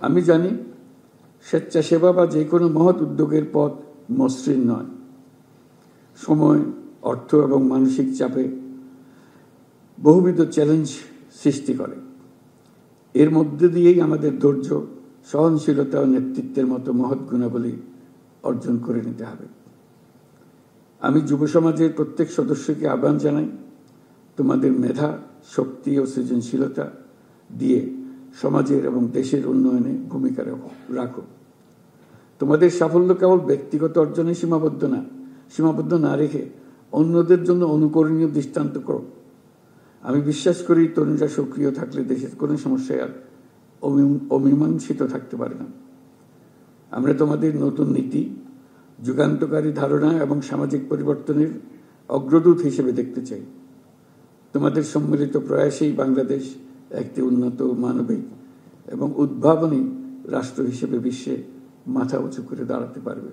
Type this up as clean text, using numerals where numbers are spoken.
আমি জানি স্বেচ্ছাসেবা বা যে কোনো মহৎ উদ্যোগের পথ মসৃণ নয়। সময়, অর্থ এবং মানসিক চাপে বহুবিধ চ্যালেঞ্জ সৃষ্টি করে। এর মধ্যে দিয়েই আমাদের ধৈর্য, সহনশীলতা ও নেতৃত্বের মতো মহৎ গুণাবলী অর্জন করে নিতে হবে। আমি যুব সমাজের প্রত্যেক সদস্যকে আহ্বান জানাই, তোমাদের মেধা, শক্তি ও সৃজনশীলতা দিয়ে সমাজের এবং দেশের উন্নয়নে ভূমিকা রাখো। তোমাদের সাফল্য কেবল ব্যক্তিগত অর্জনে সীমাবদ্ধ না রেখে অন্যদের জন্য অনুকরণীয় দৃষ্টান্ত করো। আমি বিশ্বাস করি তরুণরা সক্রিয় থাকলে দেশের কোনো সমস্যায় আর অমীমাংসিত থাকতে পারে না। আমরা তোমাদের নতুন নীতি, যুগান্তকারী ধারণা এবং সামাজিক পরিবর্তনের অগ্রদূত হিসেবে দেখতে চাই। তোমাদের সম্মিলিত প্রয়াসেই বাংলাদেশ একটি উন্নত, মানবিক এবং উদ্ভাবনী রাষ্ট্র হিসেবে বিশ্বে মাথা উঁচু করে দাঁড়াতে পারবে।